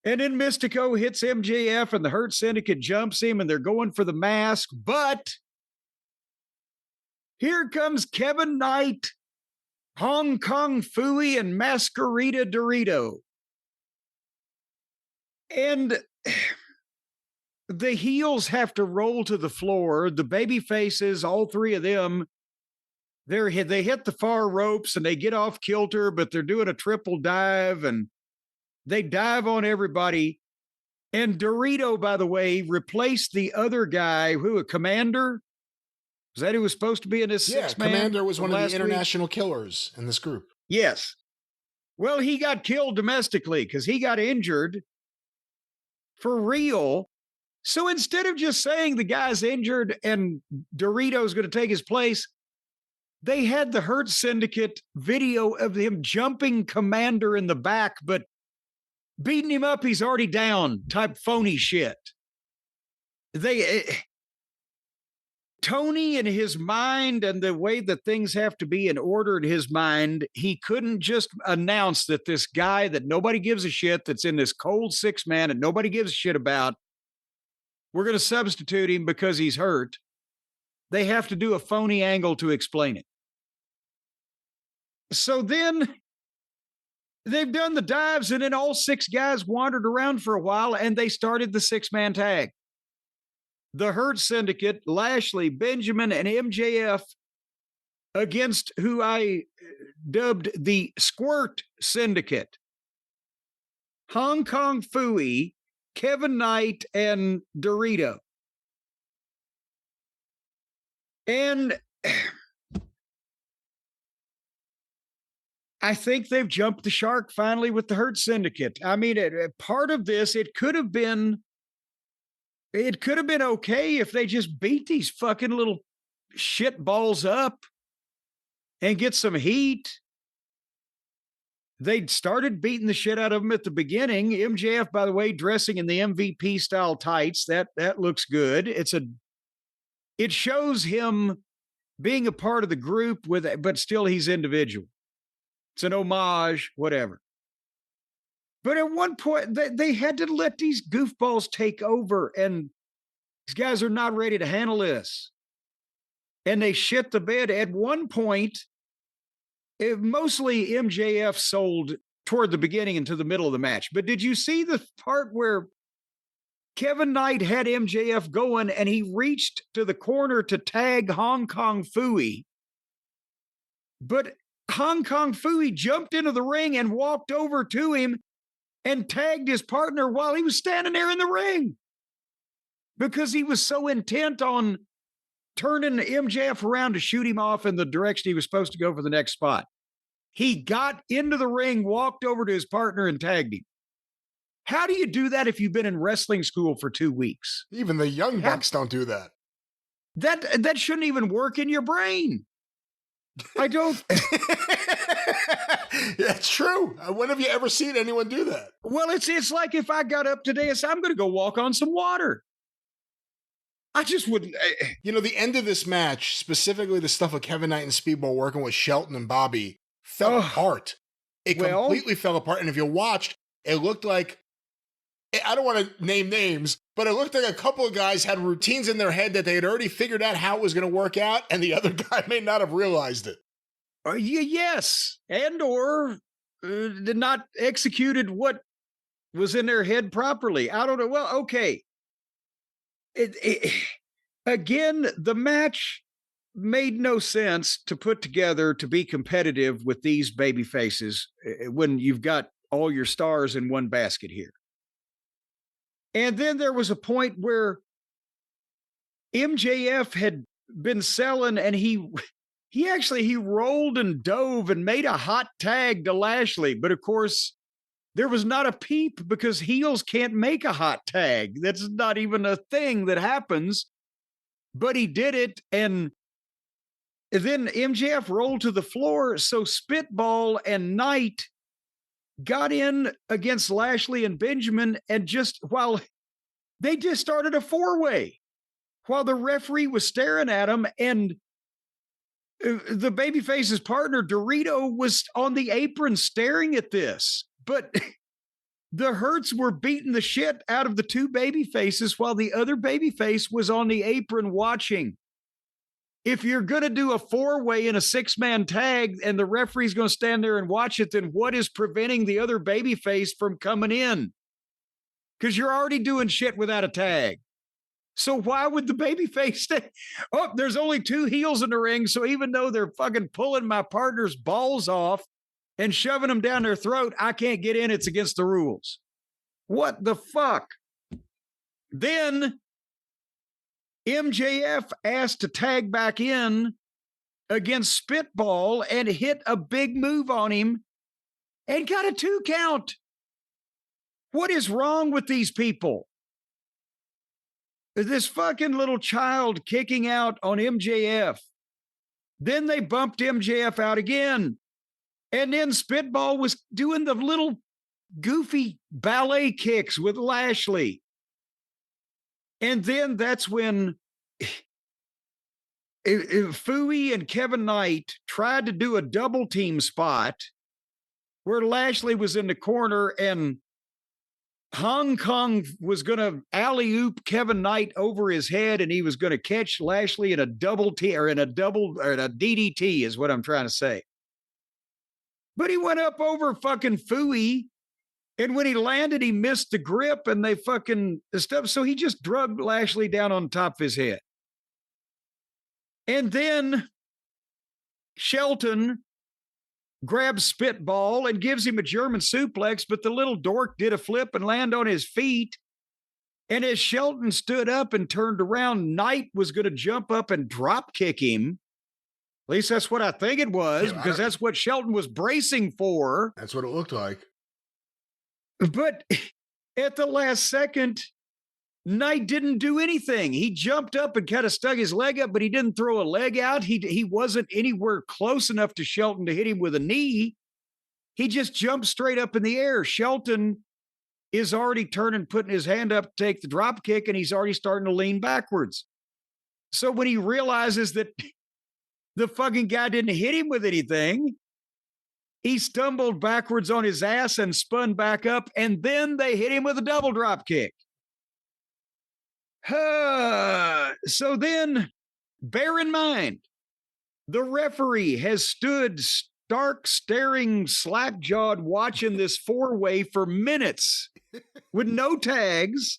And then Mystico hits MJF and the Hurt Syndicate jumps him and they're going for the mask. But here comes Kevin Knight, Hong Kong Phooey, and Mascara Dorito. And the heels have to roll to the floor. The baby faces, all three of them, they hit the far ropes and they get off kilter, but they're doing a triple dive and they dive on everybody. And Dorito, by the way, replaced the other guy, a Commander? Was that who was supposed to be in this six-man? Yeah, Commander was one of the international killers in this group. Yes. Well, he got killed domestically because he got injured for real. So instead of just saying the guy's injured and Dorito's going to take his place, they had the Hurt Syndicate video of him jumping Commander in the back, but beating him up, he's already down type phony shit. Tony, in his mind and the way that things have to be in order in his mind, he couldn't just announce that this guy that nobody gives a shit, that's in this cold six-man and nobody gives a shit about, we're going to substitute him because he's hurt. They have to do a phony angle to explain it. So then they've done the dives, and then all six guys wandered around for a while, and they started the six-man tag. The Hurt Syndicate, Lashley, Benjamin, and MJF against who I dubbed the Squirt Syndicate. Hong Kong Phooey, Kevin Knight, and Dorito. And I think they've jumped the shark finally with the Hurt Syndicate. I mean, part of this, it could have been okay if they just beat these fucking little shit balls up and get some heat. They'd started beating the shit out of them at the beginning. MJF, by the way, dressing in the MVP style tights. That looks good. It shows him being a part of the group but still he's individual. It's an homage, whatever. But at one point, they had to let these goofballs take over, and these guys are not ready to handle this. And they shit the bed. At one point, mostly MJF sold toward the beginning into the middle of the match. But did you see the part where Kevin Knight had MJF going, and he reached to the corner to tag Hong Kong Phooey? But Hong Kong Phooey jumped into the ring and walked over to him and tagged his partner while he was standing there in the ring because he was so intent on turning MJF around to shoot him off in the direction he was supposed to go for the next spot. He got into the ring, walked over to his partner, and tagged him. How do you do that if you've been in wrestling school for 2 weeks? Even the young bucks don't do that. That shouldn't even work in your brain. I don't. That's true. When have you ever seen anyone do that? Well, it's like if I got up today and said, I'm going to go walk on some water. I just wouldn't. You know, the end of this match, specifically the stuff with Kevin Knight and Speedball working with Shelton and Bobby, fell apart. It completely fell apart. And if you watched, it looked like, I don't want to name names, but it looked like a couple of guys had routines in their head that they had already figured out how it was going to work out, and the other guy may not have realized it. Yes, and or did not executed what was in their head properly. I don't know. Well, okay. Again, the match made no sense to put together to be competitive with these baby faces when you've got all your stars in one basket here. And then there was a point where MJF had been selling, and he rolled and dove and made a hot tag to Lashley. But of course, there was not a peep because heels can't make a hot tag. That's not even a thing that happens. But he did it, and then MJF rolled to the floor. So Speedball and Knight got in against Lashley and Benjamin, and while they just started a four-way while the referee was staring at him, and the babyface's partner Dorito was on the apron staring at this. But the Hurts were beating the shit out of the two baby faces while the other baby face was on the apron watching. If you're going to do a 4-way in a 6-man tag and the referee's going to stand there and watch it, then what is preventing the other baby face from coming in? Because you're already doing shit without a tag. So why would the baby face stay? Oh, there's only 2 heels in the ring. So even though they're fucking pulling my partner's balls off and shoving them down their throat, I can't get in. It's against the rules. What the fuck? Then MJF asked to tag back in against Speedball and hit a big move on him and got a 2 count. What is wrong with these people? This fucking little child kicking out on MJF. Then they bumped MJF out again. And then Speedball was doing the little goofy ballet kicks with Lashley. And then that's when Fooey and Kevin Knight tried to do a double team spot where Lashley was in the corner and Hong Kong was going to alley-oop Kevin Knight over his head, and he was going to catch Lashley in a double T or in a DDT is what I'm trying to say. But he went up over fucking Fooey, and when he landed, he missed the grip and they fucking stuff. So he just drugged Lashley down on top of his head. And then Shelton grabs Speedball and gives him a German suplex, but the little dork did a flip and land on his feet. And as Shelton stood up and turned around, Knight was going to jump up and drop kick him. At least that's what I think it was, because that's what Shelton was bracing for. That's what it looked like. But at the last second, Knight didn't do anything. He jumped up and kind of stuck his leg up, but he didn't throw a leg out. He wasn't anywhere close enough to Shelton to hit him with a knee. He just jumped straight up in the air. Shelton is already turning, putting his hand up to take the drop kick, and he's already starting to lean backwards. So when he realizes that the fucking guy didn't hit him with anything, he stumbled backwards on his ass and spun back up, and then they hit him with a double drop kick. So then, bear in mind, the referee has stood stark, staring, slack-jawed, watching this 4-way for minutes with no tags.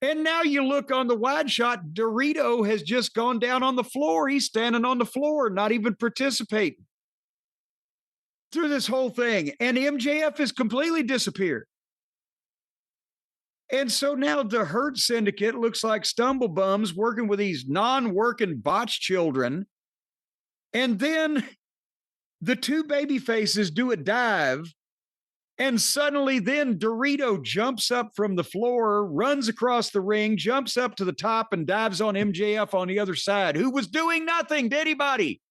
And now you look on the wide shot, Dorito has just gone down on the floor. He's standing on the floor, not even participating through this whole thing. And MJF has completely disappeared. And so now the Hurt Syndicate looks like stumblebums working with these non-working botch children. And then the 2 baby faces do a dive. And suddenly then Dorito jumps up from the floor, runs across the ring, jumps up to the top and dives on MJF on the other side, who was doing nothing to anybody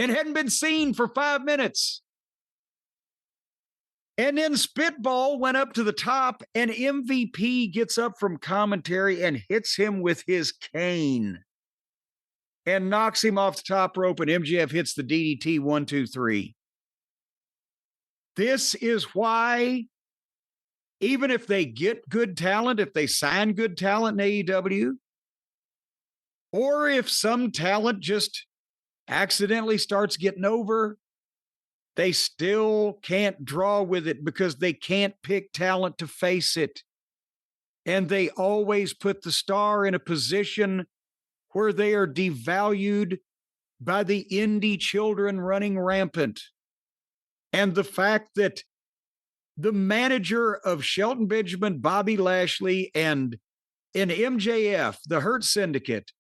and hadn't been seen for 5 minutes. And then Speedball went up to the top, and MVP gets up from commentary and hits him with his cane and knocks him off the top rope, and MJF hits the DDT 1, 2, 3. This is why, even if they get good talent, if they sign good talent in AEW, or if some talent just accidentally starts getting over, they still can't draw with it because they can't pick talent to face it. And they always put the star in a position where they are devalued by the indie children running rampant. And the fact that the manager of Shelton Benjamin, Bobby Lashley, and in MJF, the Hurt Syndicate,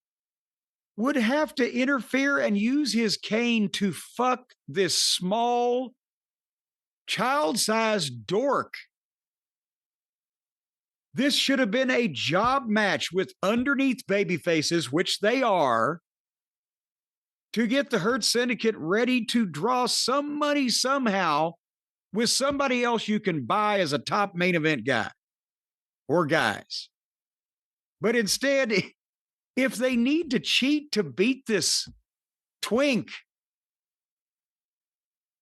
would have to interfere and use his cane to fuck this small, child-sized dork. This should have been a job match with underneath baby faces, which they are, to get the Hurt Syndicate ready to draw some money somehow with somebody else you can buy as a top main event guy or guys. But instead, if they need to cheat to beat this twink,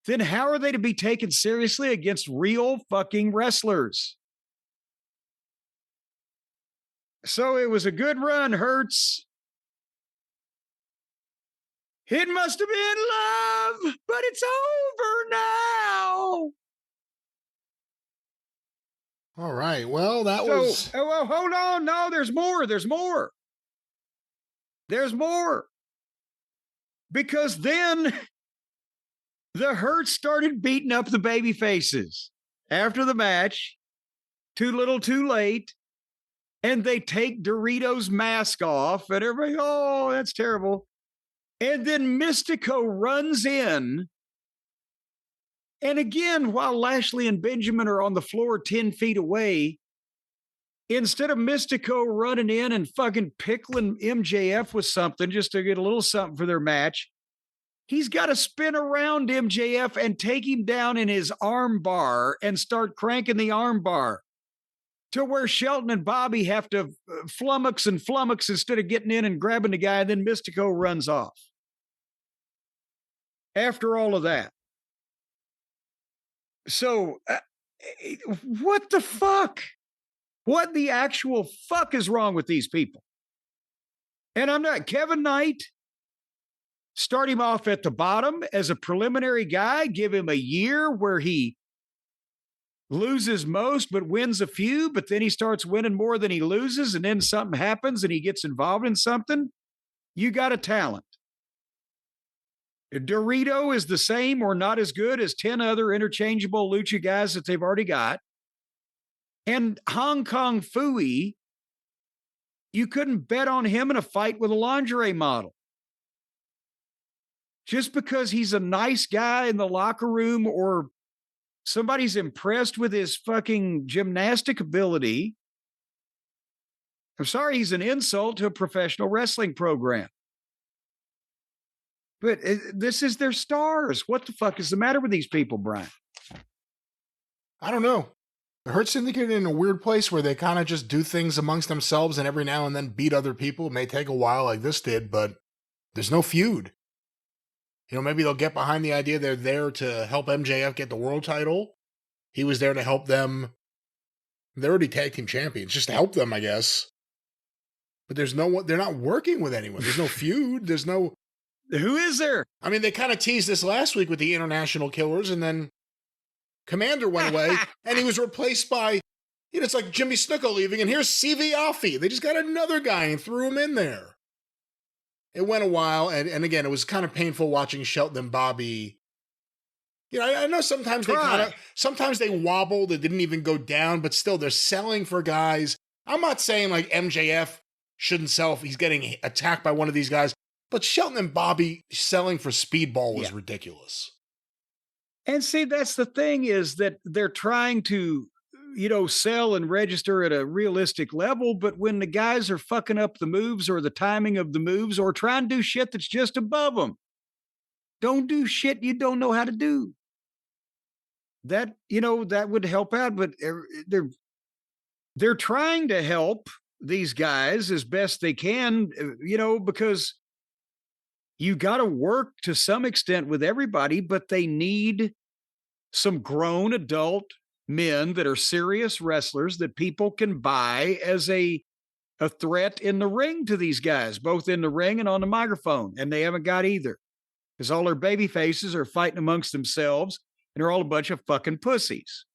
then how are they to be taken seriously against real fucking wrestlers? So it was a good run, Hurts. It must have been love, but it's over now. All right. Well, that was. Oh, well, hold on. No, there's more. There's more. There's more. Because then the Hurts started beating up the baby faces after the match. Too little, too late. And they take Dorito's mask off, and everybody, oh, that's terrible. And then Mystico runs in. And again, while Lashley and Benjamin are on the floor 10 feet away, instead of Mystico running in and fucking pickling MJF with something just to get a little something for their match, he's got to spin around MJF and take him down in his arm bar and start cranking the arm bar to where Shelton and Bobby have to flummox instead of getting in and grabbing the guy, and then Mystico runs off. After all of that. So, what the fuck? What the actual fuck is wrong with these people? And I'm not, Kevin Knight, start him off at the bottom as a preliminary guy, give him a year where he loses most but wins a few, but then he starts winning more than he loses, and then something happens and he gets involved in something. You got a talent. Dorito is the same or not as good as 10 other interchangeable lucha guys that they've already got. And Hong Kong Phooey, you couldn't bet on him in a fight with a lingerie model. Just because he's a nice guy in the locker room or somebody's impressed with his fucking gymnastic ability, I'm sorry, he's an insult to a professional wrestling program. But this is their stars. What the fuck is the matter with these people, Brian? I don't know. The Hurt Syndicate in a weird place where they kind of just do things amongst themselves and every now and then beat other people. It may take a while like this did, but there's no feud. You know, maybe they'll get behind the idea they're there to help MJF get the world title. He was there to help them. They're already tag team champions, just to help them, I guess. But there's no one, they're not working with anyone. There's no feud. There's no. Who is there? I mean, they kind of teased this last week with the International Killers, and then Commander went away, and he was replaced by, you know, it's like Jimmy Snuka leaving, and here's CV Offie. They just got another guy and threw him in there. It went a while, and again, it was kind of painful watching Shelton and Bobby. You know, I know sometimes sometimes they wobbled, it didn't even go down, but still, they're selling for guys. I'm not saying like MJF shouldn't sell if he's getting attacked by one of these guys. But Shelton and Bobby selling for Speedball was ridiculous. And see, that's the thing is that they're trying to, you know, sell and register at a realistic level. But when the guys are fucking up the moves or the timing of the moves or trying to do shit that's just above them, don't do shit you don't know how to do. That, you know, that would help out. But they're trying to help these guys as best they can, you know, because you got to work to some extent with everybody, but they need some grown adult men that are serious wrestlers that people can buy as a threat in the ring to these guys, both in the ring and on the microphone. And they haven't got either because all their baby faces are fighting amongst themselves and they're all a bunch of fucking pussies.